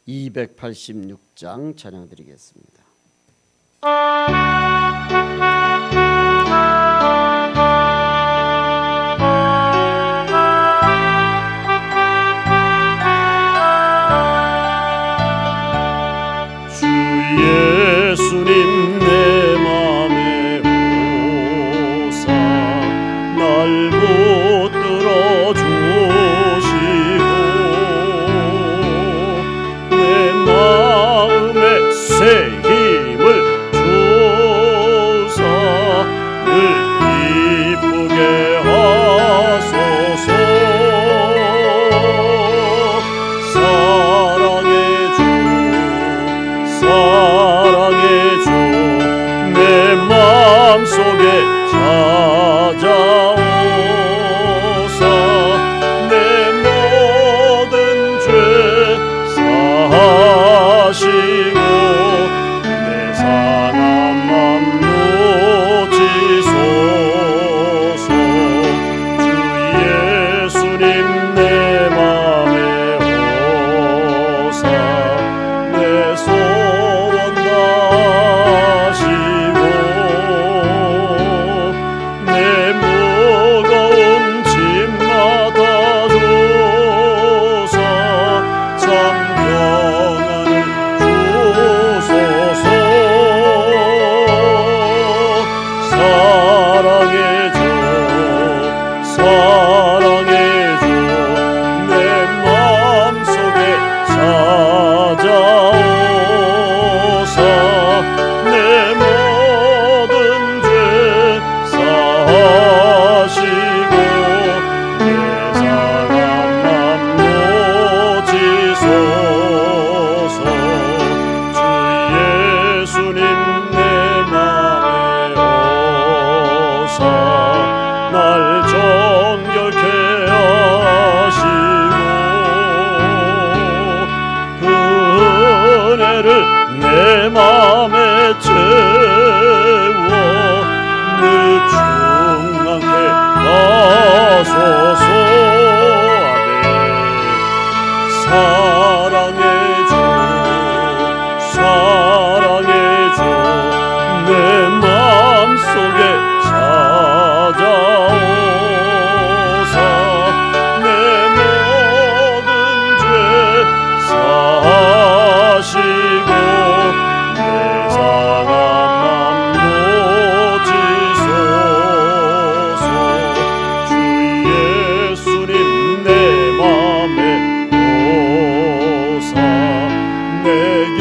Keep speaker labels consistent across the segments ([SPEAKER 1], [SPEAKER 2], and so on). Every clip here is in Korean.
[SPEAKER 1] 286장 찬양 드리겠습니다.
[SPEAKER 2] 예수님 내 맘에 오사 날 붙들어 주시고 내 마음에 새 힘을 주사 늘 기쁘게 하소서. 사랑의 주 사랑의 주 내 마음속에 찾아오사 내 모든 죄 사하시고 내 상한 맘 놓으소서. 주 예수님 내 맘에 오사 내 소원 다하시고 내 무거운 짐 맡아주사 참 평안을 주소서. 사랑의 주 사랑의 주 내 마음속에 찾아오사 내 모든 죄 사하시고 내 상한 맘 놓으소서. 주 예수님 내 맘에 오사 날 정결케 하시고 그 은혜를 내 맘에 채워 늘 충만케 하소서. 아멘. 사랑의 주 사랑의 주 내 마음속에 찾아오사 내 모든 죄 사하시고 내 상한 맘 놓으소서. 주 예수님 내 맘에 오사 내 길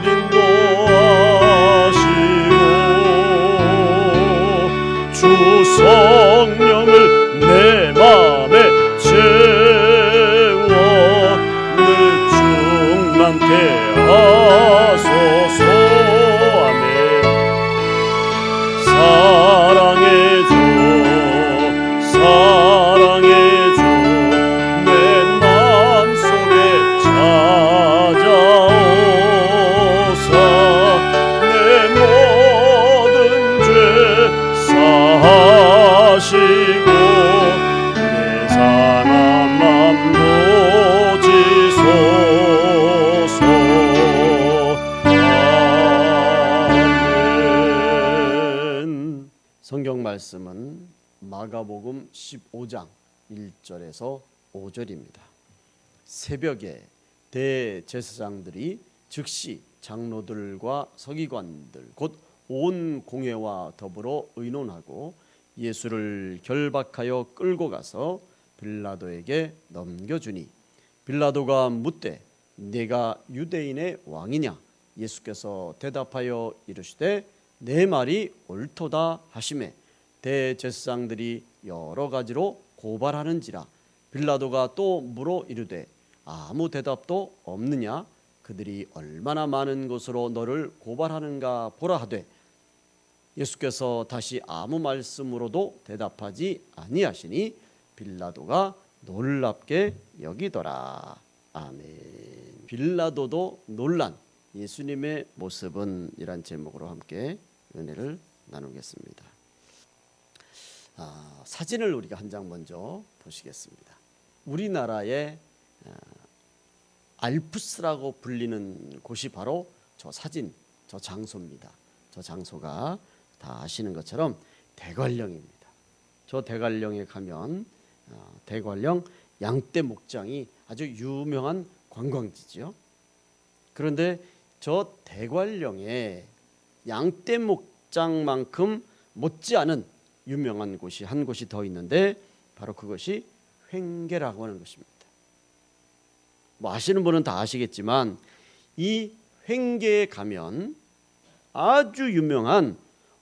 [SPEAKER 2] 인도하시고 주 성령을 내 맘에 채워 늘 충만케 하소서. 아멘. 사랑의 주 사랑의 주 내 마음속에 찾아오사 내 모든 죄 사하시고 내 상한 맘 놓으소서. 아멘.
[SPEAKER 1] 성경 말씀은 마가복음 15장 1절에서 5절입니다. 새벽에 대제사장들이 즉시 장로들과 서기관들 곧 온 공회와 더불어 의논하고 예수를 결박하여 끌고 가서 빌라도에게 넘겨주니 빌라도가 묻되 네가 유대인의 왕이냐? 예수께서 대답하여 이르시되 내 말이 옳도다 하시매 대제사장들이 여러 가지로 고발하는지라. 빌라도가 또 물어 이르되 아무 대답도 없느냐? 그들이 얼마나 많은 것으로 너를 고발하는가 보라 하되 예수께서 다시 아무 말씀으로도 대답하지 아니하시니 빌라도가 놀랍게 여기더라. 아멘. 빌라도도 놀란 예수님의 모습은 이란 제목으로 함께 은혜를 나누겠습니다. 사진을 우리가 한 장 먼저 보시겠습니다. 우리나라의 알프스라고 불리는 곳이 바로 저 사진, 저 장소입니다. 저 장소가 다 아시는 것처럼 대관령입니다. 저 대관령에 가면 대관령 양떼 목장이 아주 유명한 관광지죠. 그런데 저 대관령에 양떼 목장만큼 못지않은 유명한 곳이 한 곳이 더 있는데 바로 그것이 횡계라고 하는 것입니다. 뭐 아시는 분은 다 아시겠지만 이 횡계에 가면 아주 유명한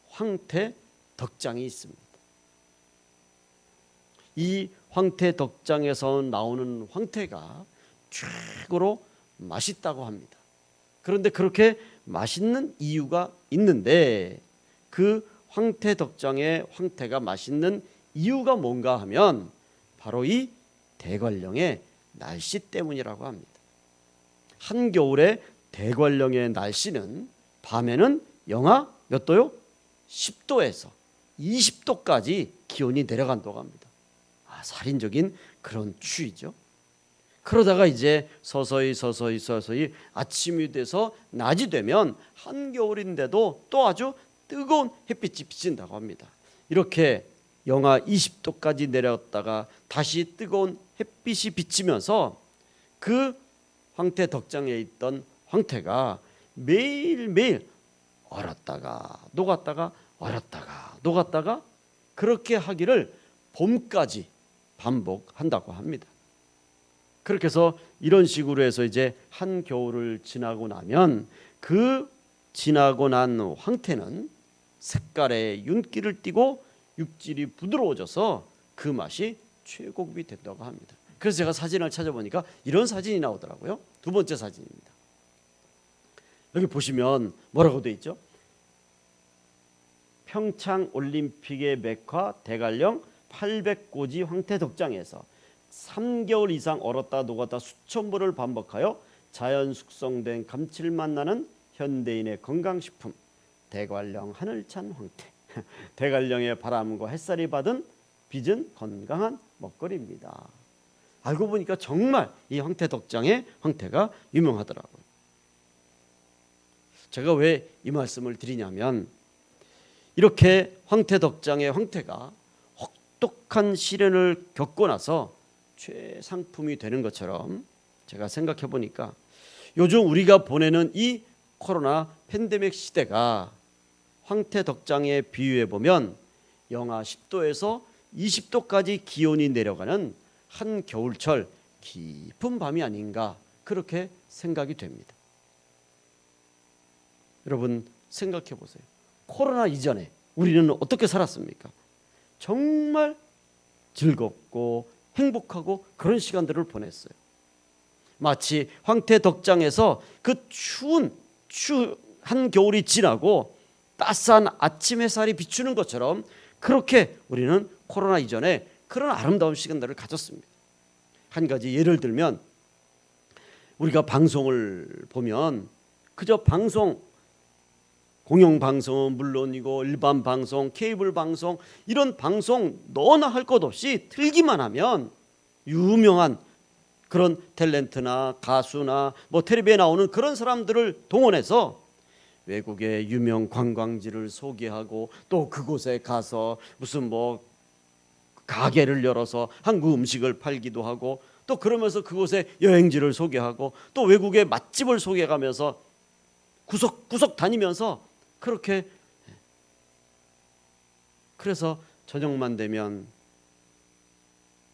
[SPEAKER 1] 황태 덕장이 있습니다. 이 황태 덕장에서 나오는 황태가 최고로 맛있다고 합니다. 그런데 그렇게 맛있는 이유가 있는데 그 황태 덕장의 황태가 맛있는 이유가 뭔가 하면 바로 이 대관령의 날씨 때문이라고 합니다. 한겨울에 대관령의 날씨는 밤에는 영하 몇 도요? 10도에서 20도까지 기온이 내려간다고 합니다. 살인적인 그런 추위죠. 그러다가 이제 서서히 아침이 돼서 낮이 되면 한겨울인데도 또 아주 뜨거운 햇빛이 비친다고 합니다. 이렇게 영하 20도까지 내려갔다가 다시 뜨거운 햇빛이 비치면서 그 황태 덕장에 있던 황태가 매일매일 얼었다가 녹았다가 얼었다가 녹았다가 그렇게 하기를 봄까지 반복한다고 합니다. 그렇게 해서 이런 식으로 해서 이제 한겨울을 지나고 나면 그 지나고 난 황태는 색깔의 윤기를 띠고 육질이 부드러워져서 그 맛이 최고급이 된다고 합니다. 그래서 제가 사진을 찾아보니까 이런 사진이 나오더라고요. 두 번째 사진입니다. 여기 보시면 뭐라고 되어 있죠? 평창 올림픽의 메카 대관령 800고지 황태 덕장에서 3개월 이상 얼었다 녹았다 수천 번을 반복하여 자연 숙성된 감칠맛 나는 현대인의 건강식품 대관령 하늘찬 황태. 대관령의 바람과 햇살이 받은 빚은 건강한 먹거리입니다. 알고 보니까 정말 이 황태 덕장의 황태가 유명하더라고요. 제가 왜 이 말씀을 드리냐면 이렇게 황태 덕장의 황태가 혹독한 시련을 겪고 나서 최상품이 되는 것처럼 제가 생각해 보니까 요즘 우리가 보내는 이 코로나 팬데믹 시대가 황태 덕장에 비유해 보면 영하 10도에서 20도까지 기온이 내려가는 한 겨울철 깊은 밤이 아닌가 그렇게 생각이 됩니다. 여러분 생각해 보세요. 코로나 이전에 우리는 어떻게 살았습니까? 정말 즐겁고 행복하고 그런 시간들을 보냈어요. 마치 황태 덕장에서 그 추운 한겨울이 지나고 따스한 아침 햇살이 비추는 것처럼 그렇게 우리는 코로나 이전에 그런 아름다운 시간들을 가졌습니다. 한 가지 예를 들면 우리가 방송을 보면 그저 방송 공영방송은 물론이고 일반 방송, 케이블 방송 이런 방송 너나 할 것 없이 틀기만 하면 유명한 그런 탤런트나 가수나 뭐 텔레비에 나오는 그런 사람들을 동원해서 외국의 유명 관광지를 소개하고 또 그곳에 가서 무슨 뭐 가게를 열어서 한국 음식을 팔기도 하고 또 그러면서 그곳에 여행지를 소개하고 또 외국의 맛집을 소개하면서 구석구석 다니면서 그렇게 그래서 저녁만 되면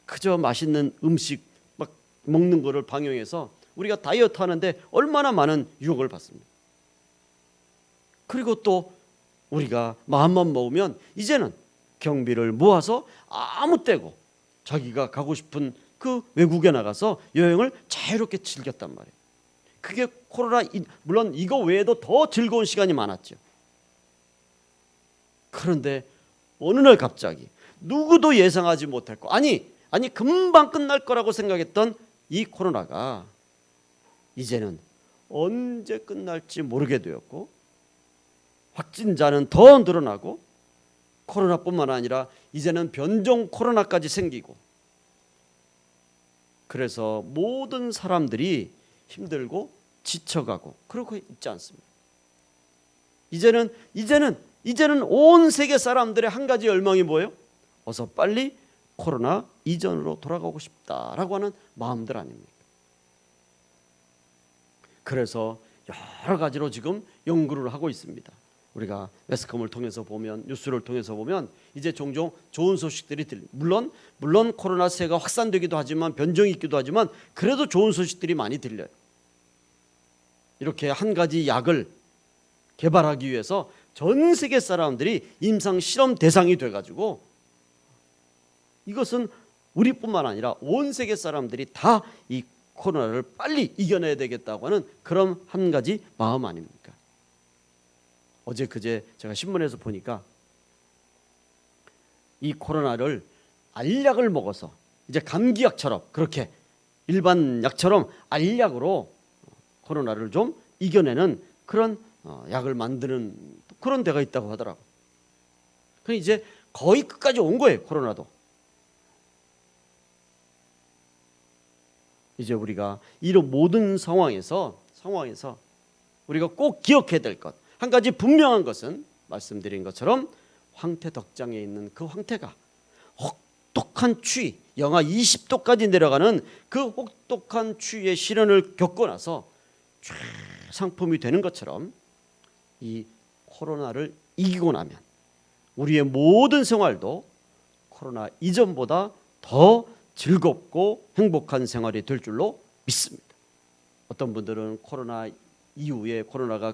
[SPEAKER 1] 그저 맛있는 음식 막 먹는 거를 방영해서 우리가 다이어트 하는데 얼마나 많은 유혹을 받습니다. 그리고 또 우리가 마음만 먹으면 이제는 경비를 모아서 아무 때고 자기가 가고 싶은 그 외국에 나가서 여행을 자유롭게 즐겼단 말이에요. 그게 코로나 물론 이거 외에도 더 즐거운 시간이 많았죠. 그런데 어느 날 갑자기 누구도 예상하지 못했고 아니 금방 끝날 거라고 생각했던 이 코로나가 이제는 언제 끝날지 모르게 되었고 확진자는 더 늘어나고 코로나뿐만 아니라 이제는 변종 코로나까지 생기고 그래서 모든 사람들이 힘들고 지쳐가고 그러고 있지 않습니까? 이제는 온 세계 사람들의 한 가지 열망이 뭐예요? 어서 빨리 코로나 이전으로 돌아가고 싶다라고 하는 마음들 아닙니까? 그래서 여러 가지로 지금 연구를 하고 있습니다. 우리가 매스컴을 통해서 보면, 뉴스를 통해서 보면 이제 종종 좋은 소식들이 물론 코로나19가 확산되기도 하지만 변종이 있기도 하지만 그래도 좋은 소식들이 많이 들려요. 이렇게 한 가지 약을 개발하기 위해서 전 세계 사람들이 임상 실험 대상이 돼가지고 이것은 우리뿐만 아니라 온 세계 사람들이 다 이 코로나를 빨리 이겨내야 되겠다고 하는 그런 한 가지 마음 아닙니까? 어제 그제 제가 신문에서 보니까 이 코로나를 알약을 먹어서 이제 감기약처럼 그렇게 일반 약처럼 알약으로 코로나를 좀 이겨내는 그런 약을 만드는 그런 데가 있다고 하더라고. 그 이제 거의 끝까지 온 거예요, 코로나도. 이제 우리가 이런 모든 상황에서 우리가 꼭 기억해야 될 것, 한 가지 분명한 것은 말씀드린 것처럼 황태 덕장에 있는 그 황태가 혹독한 추위, 영하 20도까지 내려가는 그 혹독한 추위의 시련을 겪고 나서 상품이 되는 것처럼 이 코로나를 이기고 나면 우리의 모든 생활도 코로나 이전보다 더 즐겁고 행복한 생활이 될 줄로 믿습니다. 어떤 분들은 코로나 이후에 코로나가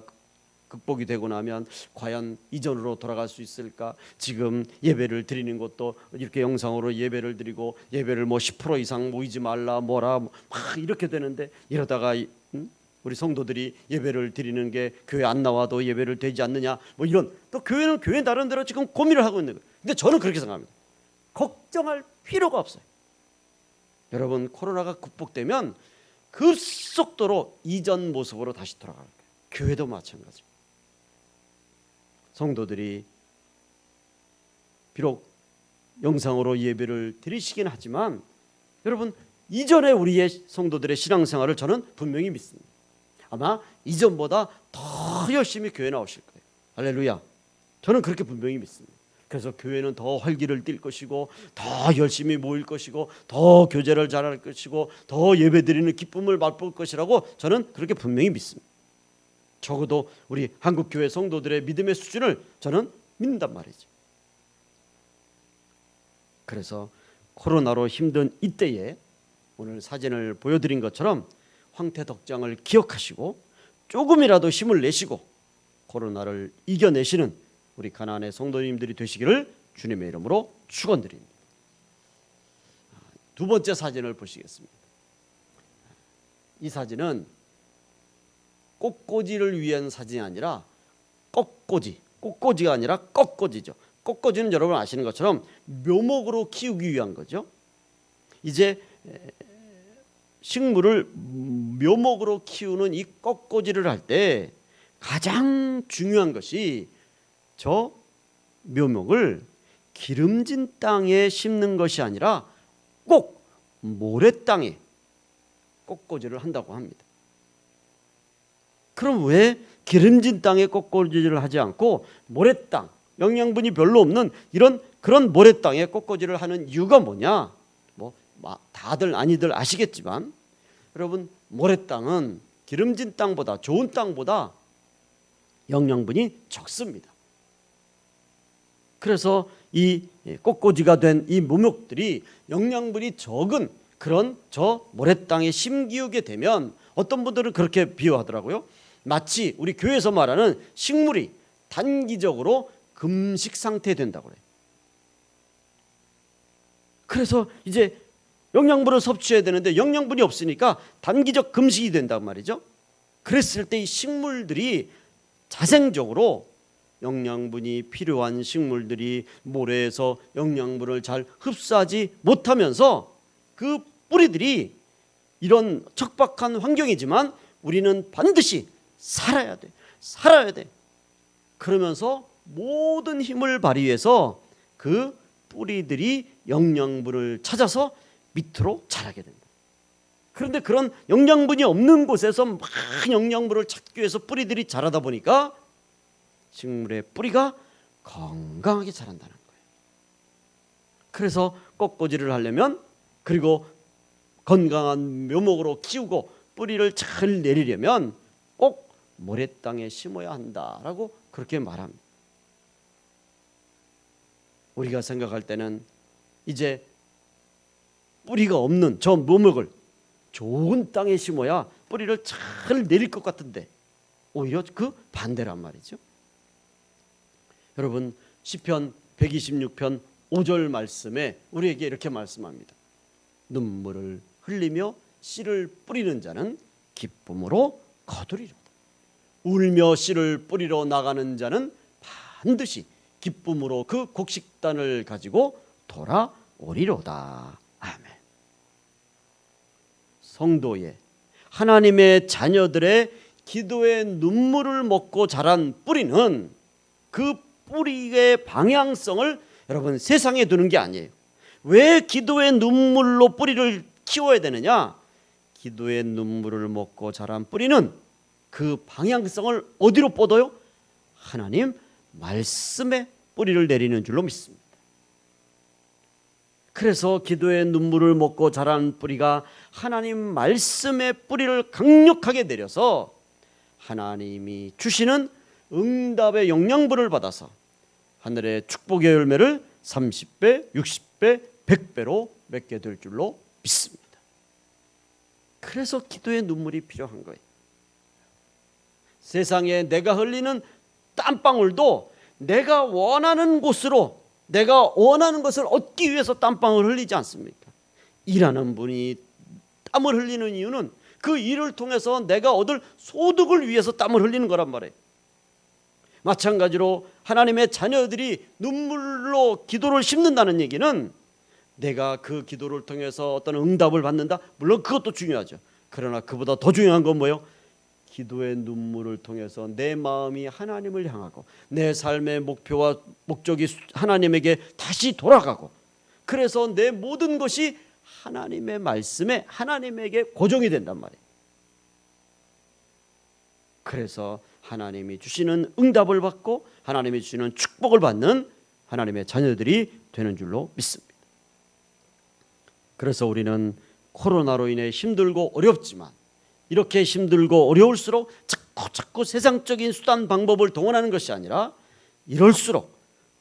[SPEAKER 1] 극복이 되고 나면 과연 이전으로 돌아갈 수 있을까? 지금 예배를 드리는 것도 이렇게 영상으로 예배를 드리고 예배를 뭐 10% 이상 모이지 말라 뭐라 막 이렇게 되는데 이러다가 우리 성도들이 예배를 드리는 게 교회 안 나와도 예배를 되지 않느냐 뭐 이런 또 교회는 교회 나름대로 지금 고민을 하고 있는 거예요. 근데 저는 그렇게 생각합니다. 걱정할 필요가 없어요. 여러분 코로나가 극복되면 급속도로 이전 모습으로 다시 돌아갈 거예요. 교회도 마찬가지입니다. 성도들이 비록 영상으로 예배를 드리시긴 하지만 여러분 이전에 우리의 성도들의 신앙생활을 저는 분명히 믿습니다. 아마 이전보다 더 열심히 교회 나오실 거예요. 할렐루야. 저는 그렇게 분명히 믿습니다. 그래서 교회는 더 활기를 띨 것이고 더 열심히 모일 것이고 더 교제를 잘할 것이고 더 예배드리는 기쁨을 맛볼 것이라고 저는 그렇게 분명히 믿습니다. 적어도 우리 한국교회 성도들의 믿음의 수준을 저는 믿는단 말이죠. 그래서 코로나로 힘든 이때에 오늘 사진을 보여드린 것처럼 황태 덕장을 기억하시고 조금이라도 힘을 내시고 코로나를 이겨내시는 우리 가나안의 성도님들이 되시기를 주님의 이름으로 축원드립니다. 두 번째 사진을 보시겠습니다. 이 사진은 꽃꽂이를 위한 사진이 아니라 꽃꽂이가 아니라 꺾꽂이죠. 꽃꽂이는 여러분 아시는 것처럼 묘목으로 키우기 위한 거죠. 이제 식물을 묘목으로 키우는 이 꺾꽂이를 할 때 가장 중요한 것이 저 묘목을 기름진 땅에 심는 것이 아니라 꼭 모래땅에 꺾꽂이를 한다고 합니다. 그럼 왜 기름진 땅에 꺾꽂이를 하지 않고 모래땅, 영양분이 별로 없는 그런 모래땅에 꺾꽂이를 하는 이유가 뭐냐? 뭐 다들 아니들 아시겠지만 여러분 모래땅은 기름진 땅보다 좋은 땅보다 영양분이 적습니다. 그래서 이 꺾꽂이가 된 이 묘목들이 영양분이 적은 그런 저 모래땅에 심기우게 되면 어떤 분들은 그렇게 비유하더라고요. 마치 우리 교회에서 말하는 식물이 단기적으로 금식 상태에 된다고 그래요. 그래서 이제 영양분을 섭취해야 되는데 영양분이 없으니까 단기적 금식이 된단 말이죠. 그랬을 때 이 식물들이 자생적으로 영양분이 필요한 식물들이 모래에서 영양분을 잘 흡수하지 못하면서 그 뿌리들이 이런 척박한 환경이지만 우리는 반드시 살아야 돼. 그러면서 모든 힘을 발휘해서 그 뿌리들이 영양분을 찾아서 밑으로 자라게 된다. 그런데 그런 영양분이 없는 곳에서 막 영양분을 찾기 위해서 뿌리들이 자라다 보니까 식물의 뿌리가 건강하게 자란다는 거예요. 그래서 꽃꽂이를 하려면, 그리고 건강한 묘목으로 키우고 뿌리를 잘 내리려면 꼭 모래땅에 심어야 한다라고 그렇게 말합니다. 우리가 생각할 때는 이제 뿌리가 없는 저 묘목을 좋은 땅에 심어야 뿌리를 잘 내릴 것 같은데 오히려 그 반대란 말이죠. 여러분, 시편 126편 5절 말씀에 우리에게 이렇게 말씀합니다. 눈물을 흘리며 씨를 뿌리는 자는 기쁨으로 거두리로다. 울며 씨를 뿌리러 나가는 자는 반드시 기쁨으로 그 곡식단을 가지고 돌아오리로다. 아멘. 성도의, 하나님의 자녀들의 기도의 눈물을 먹고 자란 뿌리는 그 뿌리의 방향성을 여러분 세상에 두는 게 아니에요. 왜 기도의 눈물로 뿌리를 키워야 되느냐? 기도의 눈물을 먹고 자란 뿌리는 그 방향성을 어디로 뻗어요? 하나님 말씀에 뿌리를 내리는 줄로 믿습니다. 그래서 기도의 눈물을 먹고 자란 뿌리가 하나님 말씀의 뿌리를 강력하게 내려서 하나님이 주시는 응답의 영양분을 받아서 하늘의 축복의 열매를 30배, 60배, 100배로 맺게 될 줄로 믿습니다. 그래서 기도의 눈물이 필요한 거예요. 세상에 내가 흘리는 땀방울도 내가 원하는 곳으로, 내가 원하는 것을 얻기 위해서 땀방울 흘리지 않습니까? 일하는 분이 땀을 흘리는 이유는 그 일을 통해서 내가 얻을 소득을 위해서 땀을 흘리는 거란 말이에요. 마찬가지로 하나님의 자녀들이 눈물로 기도를 심는다는 얘기는 내가 그 기도를 통해서 어떤 응답을 받는다. 물론 그것도 중요하죠. 그러나 그보다 더 중요한 건 뭐예요? 기도의 눈물을 통해서 내 마음이 하나님을 향하고 내 삶의 목표와 목적이 하나님에게 다시 돌아가고, 그래서 내 모든 것이 하나님의 말씀에 하나님에게 고정이 된단 말이에요. 그래서 하나님이 주시는 응답을 받고 하나님이 주시는 축복을 받는 하나님의 자녀들이 되는 줄로 믿습니다. 그래서 우리는 코로나로 인해 힘들고 어렵지만 이렇게 힘들고 어려울수록 자꾸 세상적인 수단 방법을 동원하는 것이 아니라 이럴수록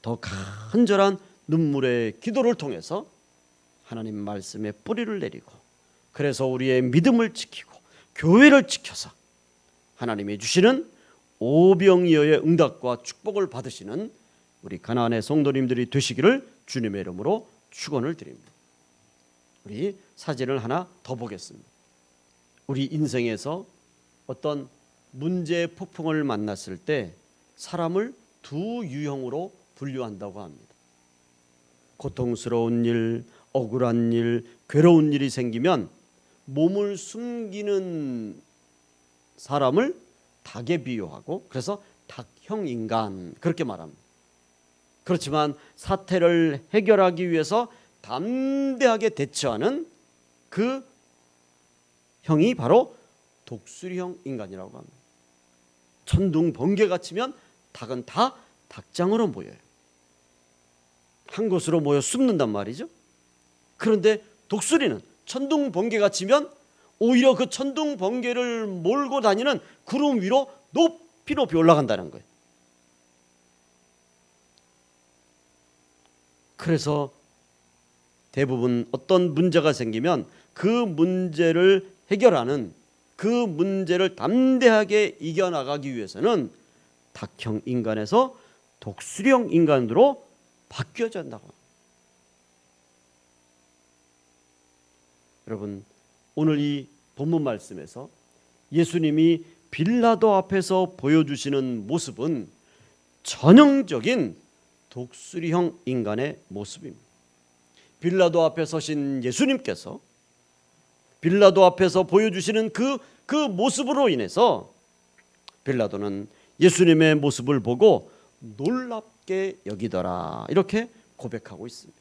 [SPEAKER 1] 더 간절한 눈물의 기도를 통해서 하나님 말씀에 뿌리를 내리고, 그래서 우리의 믿음을 지키고 교회를 지켜서 하나님이 주시는 오병이어의 응답과 축복을 받으시는 우리 가나안의 성도님들이 되시기를 주님의 이름으로 축원을 드립니다. 우리 사진을 하나 더 보겠습니다. 우리 인생에서 어떤 문제의 폭풍을 만났을 때 사람을 두 유형으로 분류한다고 합니다. 고통스러운 일, 억울한 일, 괴로운 일이 생기면 몸을 숨기는 사람을 닭에 비유하고, 그래서 닭형 인간 그렇게 말합니다. 그렇지만 사태를 해결하기 위해서 담대하게 대처하는 그 형이 바로 독수리형 인간이라고 합니다. 천둥 번개가 치면 닭은 다 닭장으로 모여요. 한 곳으로 모여 숨는단 말이죠. 그런데 독수리는 천둥 번개가 치면 오히려 그 천둥 번개를 몰고 다니는 구름 위로 높이 올라간다는 거예요. 그래서 대부분 어떤 문제가 생기면 그 문제를 해결하는, 그 문제를 담대하게 이겨나가기 위해서는 닭형 인간에서 독수리형 인간으로 바뀌어야 한다고. 여러분, 오늘 이 본문 말씀에서 예수님이 빌라도 앞에서 보여주시는 모습은 전형적인 독수리형 인간의 모습입니다. 빌라도 앞에 서신 예수님께서 빌라도 앞에서 보여주시는 그 모습으로 인해서 빌라도는 예수님의 모습을 보고 놀랍게 여기더라, 이렇게 고백하고 있습니다.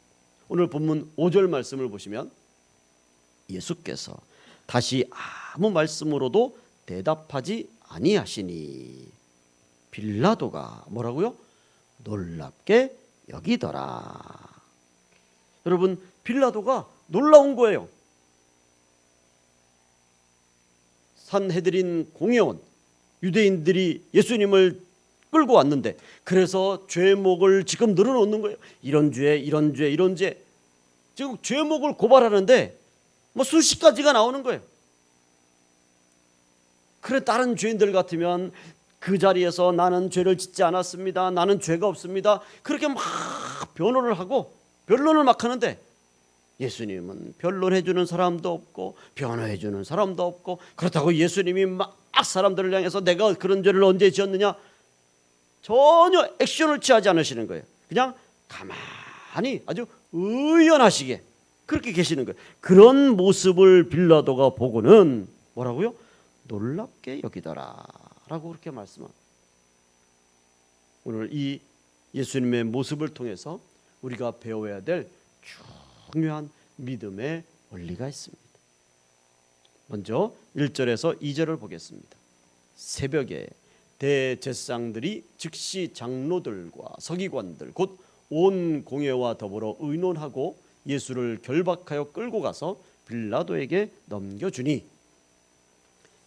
[SPEAKER 1] 오늘 본문 5절 말씀을 보시면 예수께서 다시 아무 말씀으로도 대답하지 아니하시니 빌라도가 뭐라고요? 놀랍게 여기더라. 여러분, 빌라도가 놀라운 거예요. 산헤드린 공회원 유대인들이 예수님을 끌고 왔는데, 그래서 죄목을 지금 늘어놓는 거예요. 이런 죄, 이런 죄, 이런 죄. 지금 죄목을 고발하는데 뭐 수십 가지가 나오는 거예요. 그래, 다른 죄인들 같으면 그 자리에서 나는 죄를 짓지 않았습니다, 나는 죄가 없습니다, 그렇게 막 변호를 하고 변론을 막 하는데, 예수님은 변론해 주는 사람도 없고 변호해 주는 사람도 없고, 그렇다고 예수님이 막 사람들을 향해서 내가 그런 죄를 언제 지었느냐, 전혀 액션을 취하지 않으시는 거예요. 그냥 가만히 아주 의연하시게 그렇게 계시는 거예요. 그런 모습을 빌라도가 보고는 뭐라고요? 놀랍게 여기더라 라고 그렇게 말씀합니다. 오늘 이 예수님의 모습을 통해서 우리가 배워야 될 중요한 믿음의 원리가 있습니다. 먼저 1절에서 2절을 보겠습니다. 새벽에 대제사장들이 즉시 장로들과 서기관들 곧 온 공회와 더불어 의논하고 예수를 결박하여 끌고 가서 빌라도에게 넘겨주니,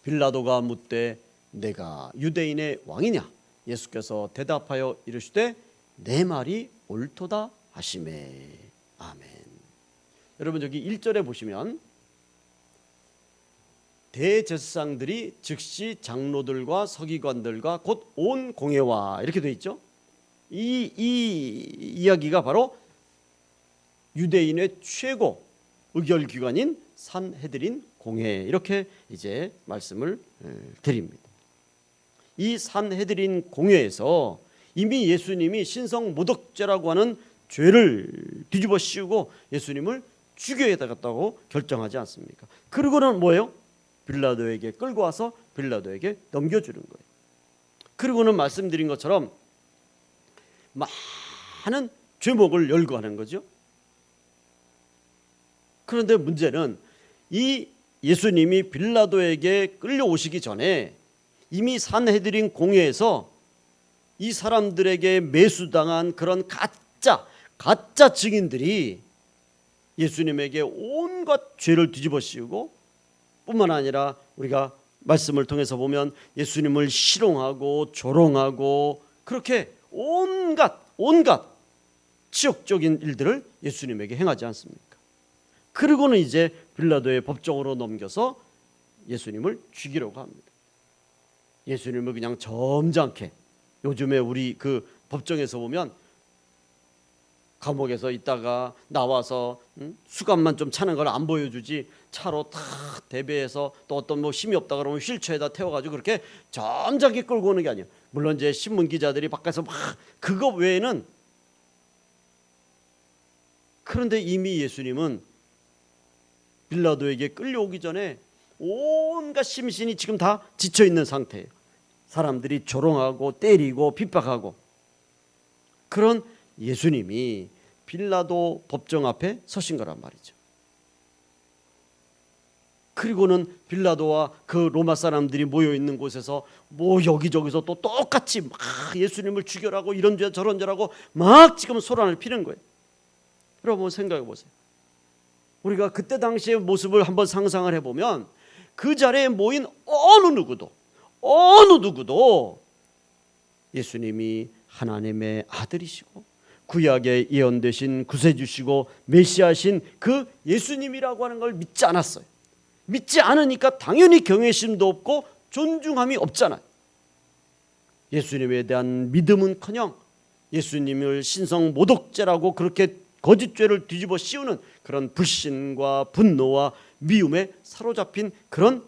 [SPEAKER 1] 빌라도가 묻되 내가 유대인의 왕이냐? 예수께서 대답하여 이르시되 내 말이 옳도다 하시매. 아멘. 여러분, 여기 1절에 보시면 대제사장들이 즉시 장로들과 서기관들과 곧 온 공회와 이렇게 돼 있죠. 이 이야기가 바로 유대인의 최고 의결기관인 산헤드린 공회, 이렇게 이제 말씀을 드립니다. 이 산헤드린 공회에서 이미 예수님이 신성모독죄라고 하는 죄를 뒤집어 씌우고 예수님을 죽여야 되겠다고 결정하지 않습니까? 그리고는 뭐예요? 빌라도에게 끌고 와서 빌라도에게 넘겨주는 거예요. 그리고는 말씀드린 것처럼 많은 죄목을 열거하는 거죠. 그런데 문제는 이 예수님이 빌라도에게 끌려오시기 전에 이미 산헤드린 공회에서 이 사람들에게 매수당한 그런 가짜 증인들이 예수님에게 온갖 죄를 뒤집어 씌우고, 뿐만 아니라 우리가 말씀을 통해서 보면 예수님을 희롱하고 조롱하고 그렇게 온갖 치욕적인 일들을 예수님에게 행하지 않습니까? 그리고는 이제 빌라도의 법정으로 넘겨서 예수님을 죽이려고 합니다. 예수님을 그냥 점잖게, 요즘에 우리 그 법정에서 보면 감옥에서 있다가 나와서 수갑만 좀 차는 걸 안 보여주지, 차로 탁 대배해서 또 어떤 뭐 힘이 없다 그러면 휠체어에다 태워가지고 그렇게 점잖게 끌고 오는 게 아니에요. 물론 이제 신문 기자들이 밖에서 막 그거 외에는. 그런데 이미 예수님은 빌라도에게 끌려오기 전에 온갖 심신이 지금 다 지쳐 있는 상태예요. 사람들이 조롱하고 때리고 핍박하고. 그런 예수님이 빌라도 법정 앞에 서신 거란 말이죠. 그리고는 빌라도와 그 로마 사람들이 모여 있는 곳에서 뭐 여기저기서 또 똑같이 막 예수님을 죽여라고 이런 죄 저런 죄라고 막 지금 소란을 피는 거예요. 여러분 생각해 보세요. 우리가 그때 당시의 모습을 한번 상상을 해보면 그 자리에 모인 어느 누구도 예수님이 하나님의 아들이시고 구약에 예언되신 구세주시고 메시아신 그 예수님이라고 하는 걸 믿지 않았어요. 믿지 않으니까 당연히 경외심도 없고 존중함이 없잖아요. 예수님에 대한 믿음은커녕 예수님을 신성모독죄라고 그렇게 거짓죄를 뒤집어 씌우는 그런 불신과 분노와 미움에 사로잡힌 그런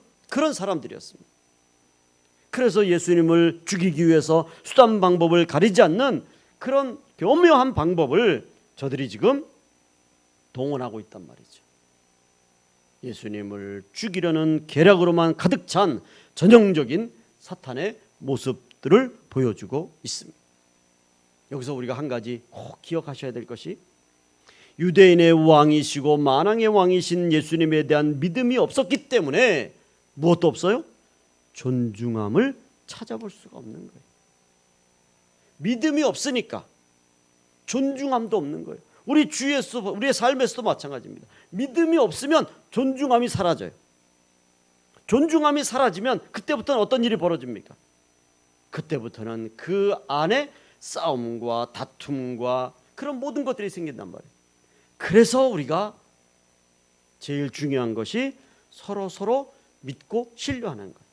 [SPEAKER 1] 사람들이었습니다. 그래서 예수님을 죽이기 위해서 수단 방법을 가리지 않는 그런 교묘한 방법을 저들이 지금 동원하고 있단 말이죠. 예수님을 죽이려는 계략으로만 가득 찬 전형적인 사탄의 모습들을 보여주고 있습니다. 여기서 우리가 한 가지 꼭 기억하셔야 될 것이, 유대인의 왕이시고 만왕의 왕이신 예수님에 대한 믿음이 없었기 때문에 무엇도 없어요? 존중함을 찾아볼 수가 없는 거예요. 믿음이 없으니까 존중함도 없는 거예요. 우리 주위에서, 우리의 삶에서도 마찬가지입니다. 믿음이 없으면 존중함이 사라져요. 존중함이 사라지면 그때부터는 어떤 일이 벌어집니까? 그때부터는 그 안에 싸움과 다툼과 그런 모든 것들이 생긴단 말이에요. 그래서 우리가 제일 중요한 것이 서로 믿고 신뢰하는 거예요.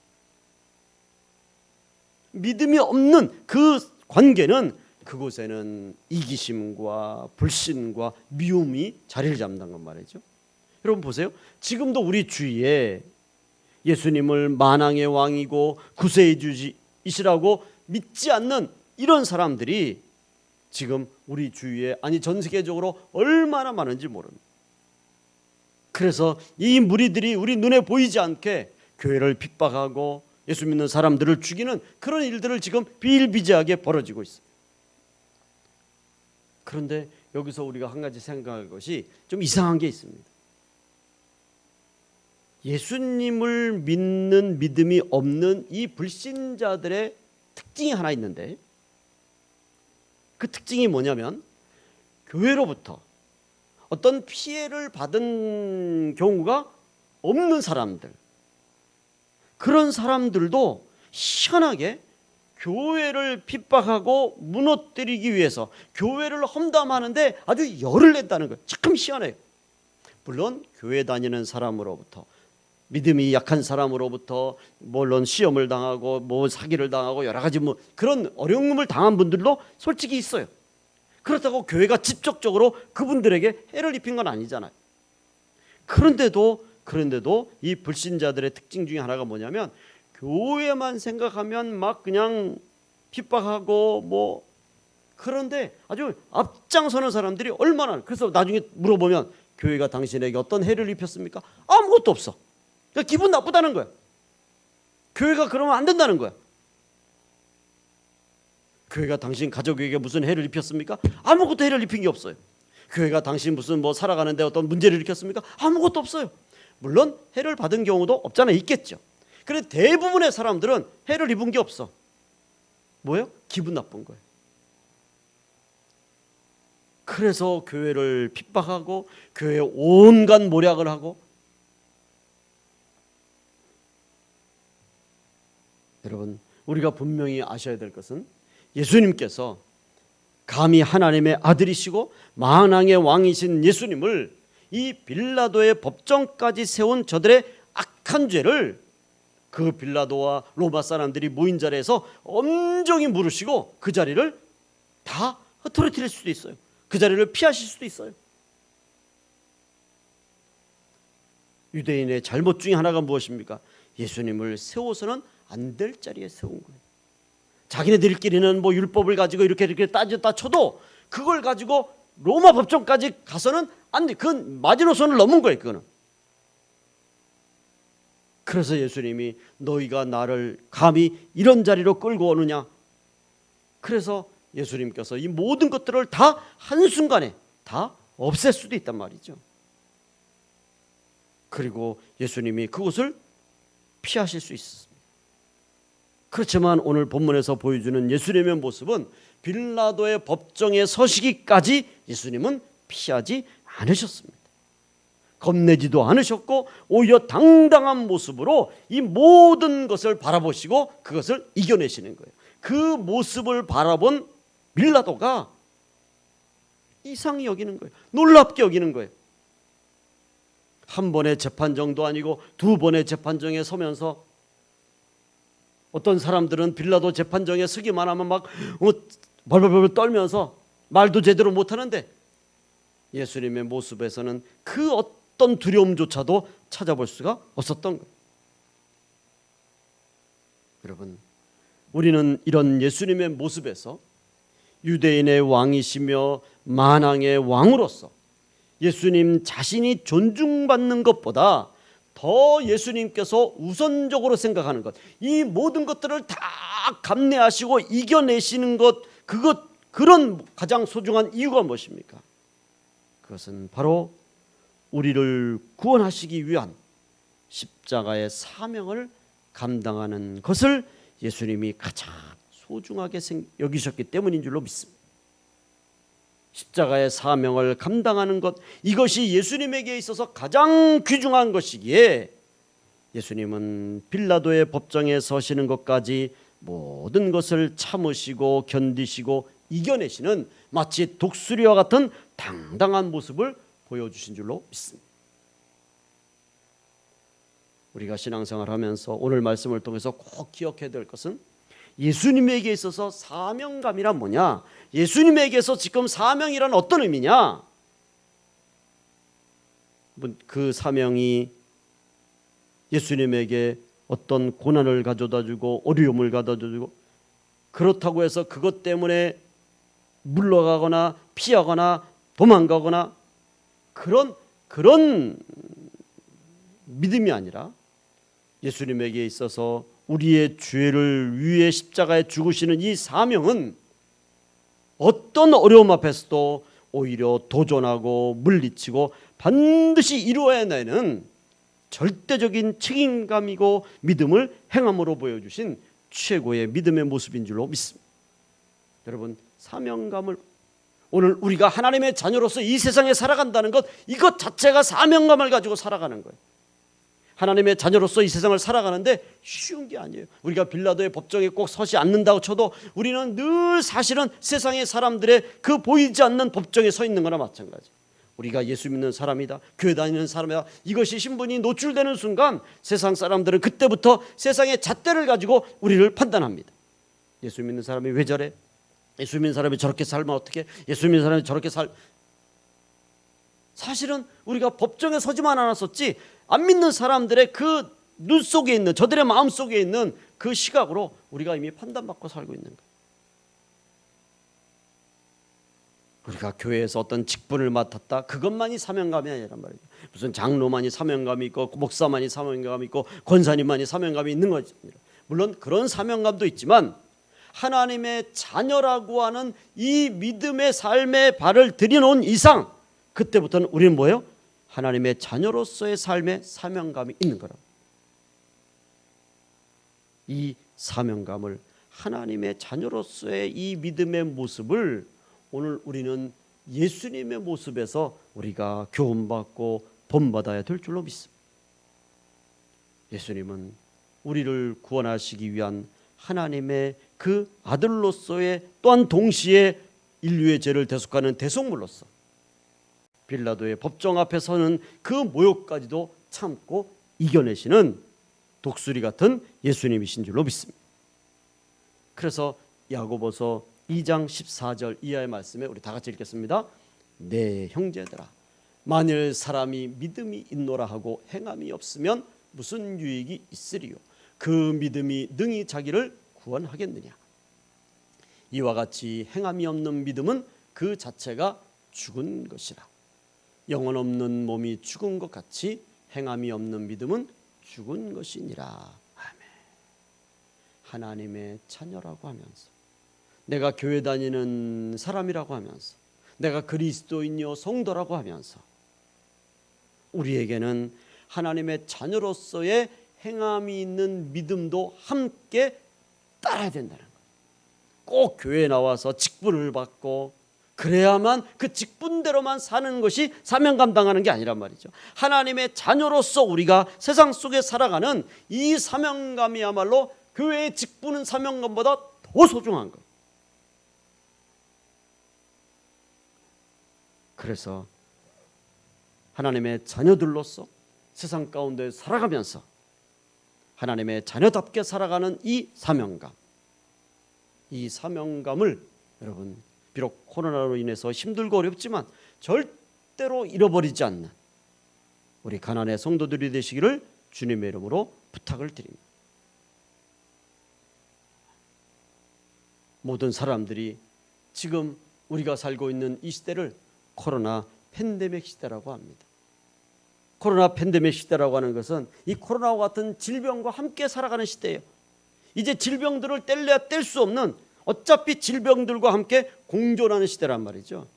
[SPEAKER 1] 믿음이 없는 그 관계는 그곳에는 이기심과 불신과 미움이 자리를 잡는다는 건 말이죠. 여러분 보세요. 지금도 우리 주위에 예수님을 만왕의 왕이고 구세의 주이시라고 믿지 않는 이런 사람들이 지금 우리 주위에, 아니 전 세계적으로 얼마나 많은지 모릅니다. 그래서 이 무리들이 우리 눈에 보이지 않게 교회를 핍박하고 예수 믿는 사람들을 죽이는 그런 일들을 지금 비일비재하게 벌어지고 있습니다. 그런데 여기서 우리가 한 가지 생각할 것이 좀 이상한 게 있습니다. 예수님을 믿는 믿음이 없는 이 불신자들의 특징이 하나 있는데, 그 특징이 뭐냐면 교회로부터 어떤 피해를 받은 경우가 없는 사람들, 그런 사람들도 희한하게 교회를 핍박하고 무너뜨리기 위해서 교회를 험담하는데 아주 열을 낸다는 거예요. 참 희한해요. 물론 교회 다니는 사람으로부터, 믿음이 약한 사람으로부터 물론 시험을 당하고 뭐 사기를 당하고 여러 가지 뭐 그런 어려움을 당한 분들도 솔직히 있어요. 그렇다고 교회가 직접적으로 그분들에게 해를 입힌 건 아니잖아요. 그런데도 이 불신자들의 특징 중에 하나가 뭐냐면 교회만 생각하면 막 그냥 핍박하고 뭐, 그런데 아주 앞장서는 사람들이 얼마나, 그래서 나중에 물어보면 교회가 당신에게 어떤 해를 입혔습니까? 아무것도 없어. 그러니까 기분 나쁘다는 거야. 교회가 그러면 안 된다는 거야. 교회가 당신 가족에게 무슨 해를 입혔습니까? 아무것도 해를 입힌 게 없어요. 교회가 당신 무슨 뭐 살아가는데 어떤 문제를 일으켰습니까? 아무것도 없어요. 물론 해를 받은 경우도 없잖아요. 있겠죠. 그런데 대부분의 사람들은 해를 입은 게 없어. 뭐예요? 기분 나쁜 거예요. 그래서 교회를 핍박하고 교회에 온갖 모략을 하고, 여러분 우리가 분명히 아셔야 될 것은 예수님께서 감히 하나님의 아들이시고 만왕의 왕이신 예수님을 이 빌라도의 법정까지 세운 저들의 악한 죄를 그 빌라도와 로마 사람들이 모인 자리에서 엄정히 물으시고 그 자리를 다 흐트러뜨릴 수도 있어요. 그 자리를 피하실 수도 있어요. 유대인의 잘못 중에 하나가 무엇입니까? 예수님을 세워서는 안 될 자리에 세운 거예요. 자기네들끼리는 뭐 율법을 가지고 이렇게 따졌다 쳐도 그걸 가지고 로마 법정까지 가서는 안 돼. 그건 마지노선을 넘은 거예요. 그거는. 그래서 예수님이 너희가 나를 감히 이런 자리로 끌고 오느냐. 그래서 예수님께서 이 모든 것들을 다 한순간에 다 없앨 수도 있단 말이죠. 그리고 예수님이 그것을 피하실 수 있습니다. 그렇지만 오늘 본문에서 보여주는 예수님의 모습은 빌라도의 법정에 서시기까지 예수님은 피하지 않으셨습니다. 겁내지도 않으셨고 오히려 당당한 모습으로 이 모든 것을 바라보시고 그것을 이겨내시는 거예요. 그 모습을 바라본 빌라도가 이상히 여기는 거예요. 놀랍게 여기는 거예요. 한 번의 재판정도 아니고 두 번의 재판정에 서면서 어떤 사람들은 빌라도 재판정에 서기만 하면 막 벌벌벌 떨면서 말도 제대로 못하는데 예수님의 모습에서는 그 어떤 두려움조차도 찾아볼 수가 없었던 거예요. 여러분, 우리는 이런 예수님의 모습에서 유대인의 왕이시며 만왕의 왕으로서 예수님 자신이 존중받는 것보다 더 예수님께서 우선적으로 생각하는 것, 이 모든 것들을 다 감내하시고 이겨내시는 것, 그런 가장 소중한 이유가 무엇입니까? 그것은 바로 우리를 구원하시기 위한 십자가의 사명을 감당하는 것을 예수님이 가장 소중하게 여기셨기 때문인 줄로 믿습니다. 십자가의 사명을 감당하는 것, 이것이 예수님에게 있어서 가장 귀중한 것이기에 예수님은 빌라도의 법정에 서시는 것까지 모든 것을 참으시고 견디시고 이겨내시는 마치 독수리와 같은 당당한 모습을 보여주신 줄로 믿습니다. 우리가 신앙생활하면서 오늘 말씀을 통해서 꼭 기억해야 될 것은 예수님에게 있어서 사명감이란 뭐냐? 예수님에게서 지금 사명이란 어떤 의미냐? 그 사명이 예수님에게 어떤 고난을 가져다주고 어려움을 가져다주고 그렇다고 해서 그것 때문에 물러가거나 피하거나 도망가거나 그런 믿음이 아니라 예수님에게 있어서 우리의 죄를 위해 십자가에 죽으시는 이 사명은 어떤 어려움 앞에서도 오히려 도전하고 물리치고 반드시 이루어야 되는 절대적인 책임감이고 믿음을 행함으로 보여주신 최고의 믿음의 모습인 줄로 믿습니다. 여러분, 사명감을 오늘 우리가 하나님의 자녀로서 이 세상에 살아간다는 것, 이것 자체가 사명감을 가지고 살아가는 거예요. 하나님의 자녀로서 이 세상을 살아가는데 쉬운 게 아니에요. 우리가 빌라도의 법정에 꼭 서지 않는다고 쳐도 우리는 늘 사실은 세상의 사람들의 그 보이지 않는 법정에 서 있는 거나 마찬가지. 우리가 예수 믿는 사람이다, 교회 다니는 사람이다, 이것이 신분이 노출되는 순간 세상 사람들은 그때부터 세상의 잣대를 가지고 우리를 판단합니다. 예수 믿는 사람이 왜 저래? 예수 믿는 사람이 저렇게 살면 어떻게? 예수 믿는 사람이 저렇게 사실은 우리가 법정에 서지만 않았었지 안 믿는 사람들의 그 눈 속에 있는, 저들의 마음 속에 있는 그 시각으로 우리가 이미 판단받고 살고 있는 거예요. 우리가 교회에서 어떤 직분을 맡았다, 그것만이 사명감이 아니란 말이죠. 무슨 장로만이 사명감이 있고 목사만이 사명감이 있고 권사님만이 사명감이 있는 것입니다. 물론 그런 사명감도 있지만 하나님의 자녀라고 하는 이 믿음의 삶의 발을 들여놓은 이상 그때부터는 우리는 뭐예요? 하나님의 자녀로서의 삶의 사명감이 있는 거라. 이 사명감을, 하나님의 자녀로서의 이 믿음의 모습을 오늘 우리는 예수님의 모습에서 우리가 교훈받고 본받아야 될 줄로 믿습니다. 예수님은 우리를 구원하시기 위한 하나님의 그 아들로서의 또한 동시에 인류의 죄를 대속하는 대속물로서 빌라도의 법정 앞에 서는 그 모욕까지도 참고 이겨내시는 독수리 같은 예수님이신 줄로 믿습니다. 그래서 야고보서 2장 14절 이하의 말씀에 우리 다 같이 읽겠습니다. 내 형제들아, 만일 사람이 믿음이 있노라 하고 행함이 없으면 무슨 유익이 있으리요? 그 믿음이 능히 자기를 구원하겠느냐? 이와 같이 행함이 없는 믿음은 그 자체가 죽은 것이라. 영혼 없는 몸이 죽은 것 같이 행함이 없는 믿음은 죽은 것이니라. 아멘. 하나님의 자녀라고 하면서, 내가 교회 다니는 사람이라고 하면서, 내가 그리스도인이요 성도라고 하면서 우리에게는 하나님의 자녀로서의 행함이 있는 믿음도 함께 따라야 된다는 거예요. 꼭 교회에 나와서 직분을 받고 그래야만 그 직분대로만 사는 것이 사명 감당하는 게 아니란 말이죠. 하나님의 자녀로서 우리가 세상 속에 살아가는 이 사명감이야말로 교회의 직분은 사명감보다 더 소중한 거예요. 그래서 하나님의 자녀들로서 세상 가운데 살아가면서 하나님의 자녀답게 살아가는 이 사명감, 이 사명감을 여러분, 비록 코로나로 인해서 힘들고 어렵지만 절대로 잃어버리지 않는 우리 가난의 성도들이 되시기를 주님의 이름으로 부탁을 드립니다. 모든 사람들이 지금 우리가 살고 있는 이 시대를 코로나 팬데믹 시대라고 합니다. 코로나 팬데믹 시대라고 하는 것은 이 코로나와 같은 질병과 함께 살아가는 시대예요. 이제 질병들을 뗄래야 뗄 수 없는, 어차피 질병들과 함께 공존하는 시대란 말이죠.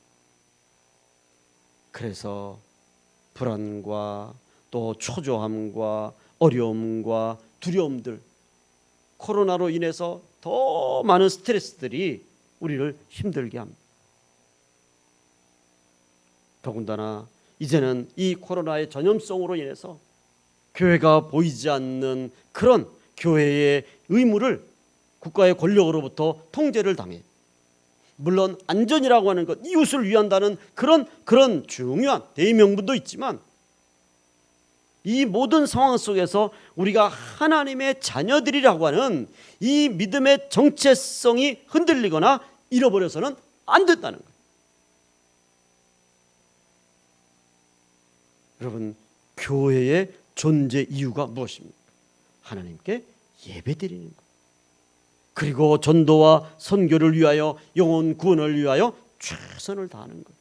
[SPEAKER 1] 그래서 불안과 또 초조함과 어려움과 두려움들, 코로나로 인해서 더 많은 스트레스들이 우리를 힘들게 합니다. 더군다나 이제는 이 코로나의 전염성으로 인해서 교회가 보이지 않는 그런 교회의 의무를 국가의 권력으로부터 통제를 당해. 물론 안전이라고 하는 것, 이웃을 위한다는 그런 중요한 대의명분도 있지만 이 모든 상황 속에서 우리가 하나님의 자녀들이라고 하는 이 믿음의 정체성이 흔들리거나 잃어버려서는 안 된다는 거예요. 여러분, 교회의 존재 이유가 무엇입니까? 하나님께 예배드리는 것, 그리고 전도와 선교를 위하여, 영혼 구원을 위하여 최선을 다하는 것.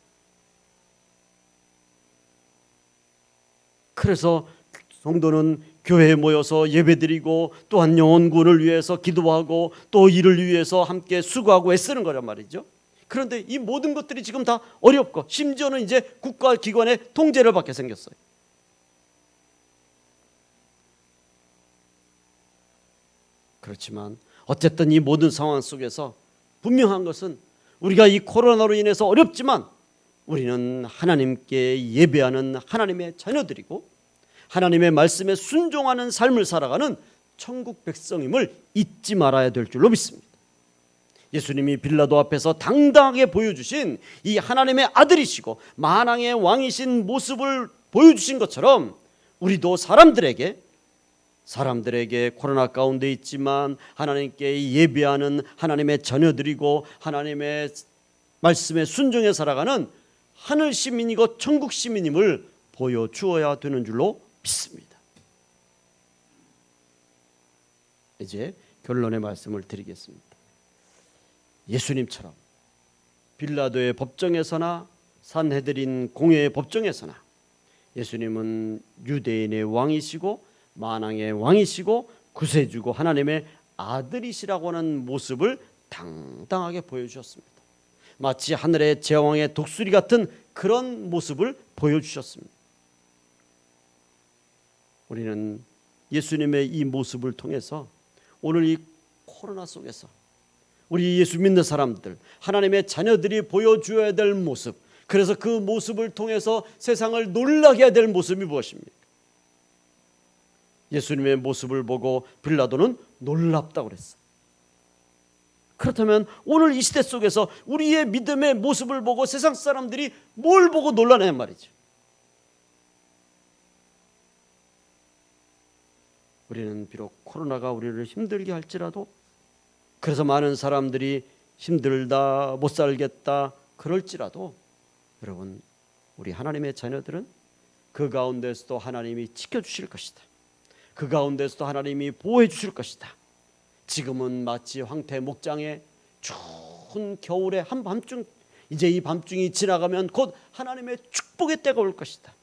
[SPEAKER 1] 그래서 성도는 교회에 모여서 예배드리고 또한 영혼 구원을 위해서 기도하고 또 이를 위해서 함께 수고하고 애쓰는 거란 말이죠. 그런데 이 모든 것들이 지금 다 어렵고 심지어는 이제 국가기관의 통제를 받게 생겼어요. 그렇지만 어쨌든 이 모든 상황 속에서 분명한 것은 우리가 이 코로나로 인해서 어렵지만 우리는 하나님께 예배하는 하나님의 자녀들이고 하나님의 말씀에 순종하는 삶을 살아가는 천국 백성임을 잊지 말아야 될 줄로 믿습니다. 예수님이 빌라도 앞에서 당당하게 보여주신 이 하나님의 아들이시고 만왕의 왕이신 모습을 보여주신 것처럼 우리도 사람들에게 코로나 가운데 있지만 하나님께 예배하는 하나님의 자녀들이고 하나님의 말씀에 순종해 살아가는 하늘 시민이고 천국 시민임을 보여주어야 되는 줄로 믿습니다. 이제 결론의 말씀을 드리겠습니다. 예수님처럼 빌라도의 법정에서나 산헤드린 공회의 법정에서나 예수님은 유대인의 왕이시고 만왕의 왕이시고 구세주고 하나님의 아들이시라고 하는 모습을 당당하게 보여주셨습니다. 마치 하늘의 제왕의 독수리 같은 그런 모습을 보여주셨습니다. 우리는 예수님의 이 모습을 통해서 오늘 이 코로나 속에서 우리 예수 믿는 사람들, 하나님의 자녀들이 보여줘야 될 모습, 그래서 그 모습을 통해서 세상을 놀라게 해야 될 모습이 무엇입니까? 예수님의 모습을 보고 빌라도는 놀랍다고 그랬어요. 그렇다면 오늘 이 시대 속에서 우리의 믿음의 모습을 보고 세상 사람들이 뭘 보고 놀라냐 말이죠. 우리는 비록 코로나가 우리를 힘들게 할지라도, 그래서 많은 사람들이 힘들다, 못 살겠다 그럴지라도, 여러분, 우리 하나님의 자녀들은 그 가운데서도 하나님이 지켜주실 것이다. 그 가운데서도 하나님이 보호해 주실 것이다. 지금은 마치 황태 목장에 추운 겨울의 한밤중, 이제 이 밤중이 지나가면 곧 하나님의 축복의 때가 올 것이다.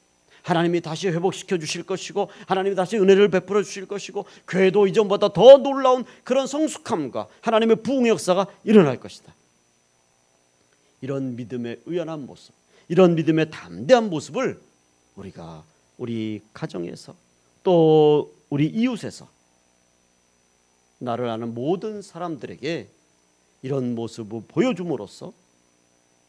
[SPEAKER 1] 하나님이 다시 회복시켜 주실 것이고 하나님이 다시 은혜를 베풀어 주실 것이고 교회도 이전보다 더 놀라운 그런 성숙함과 하나님의 부흥의 역사가 일어날 것이다. 이런 믿음의 의연한 모습, 이런 믿음의 담대한 모습을 우리가 우리 가정에서 또 우리 이웃에서 나를 아는 모든 사람들에게 이런 모습을 보여줌으로써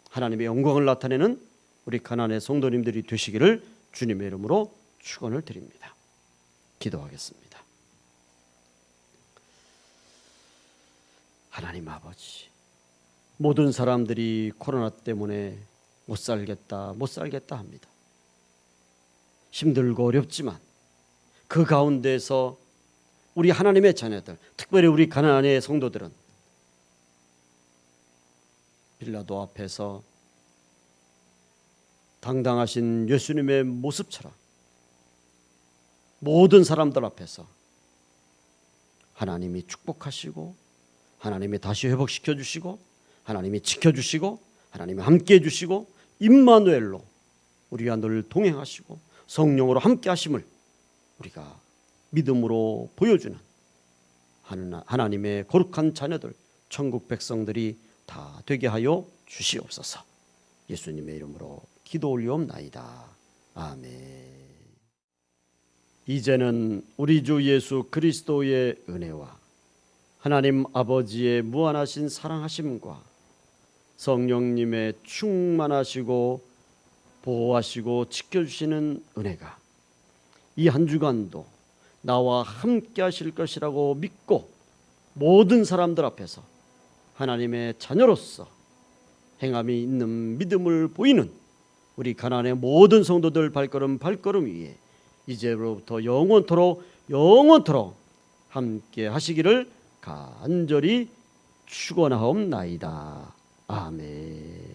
[SPEAKER 1] 하나님의 영광을 나타내는 우리 가나안의 성도님들이 되시기를 주님의 이름으로 축원을 드립니다. 기도하겠습니다. 하나님 아버지, 모든 사람들이 코로나 때문에 못 살겠다 합니다. 힘들고 어렵지만 그 가운데서 우리 하나님의 자녀들, 특별히 우리 가나안의 성도들은 빌라도 앞에서 당당하신 예수님의 모습처럼 모든 사람들 앞에서 하나님이 축복하시고 하나님이 다시 회복시켜 주시고 하나님이 지켜주시고 하나님이 함께해 주시고 임마누엘로 우리와 늘 동행하시고 성령으로 함께 하심을 우리가 믿음으로 보여주는 하나님의 거룩한 자녀들, 천국 백성들이 다 되게 하여 주시옵소서. 예수님의 이름으로 기도 올리옵나이다. 아멘. 이제는 우리 주 예수 그리스도의 은혜와 하나님 아버지의 무한하신 사랑하심과 성령님의 충만하시고 보호하시고 지켜주시는 은혜가 이 한 주간도 나와 함께 하실 것이라고 믿고 모든 사람들 앞에서 하나님의 자녀로서 행함이 있는 믿음을 보이는 우리 가나안의 모든 성도들 발걸음 위에 이제로부터 영원토록 함께 하시기를 간절히 축원하옵나이다. 아멘.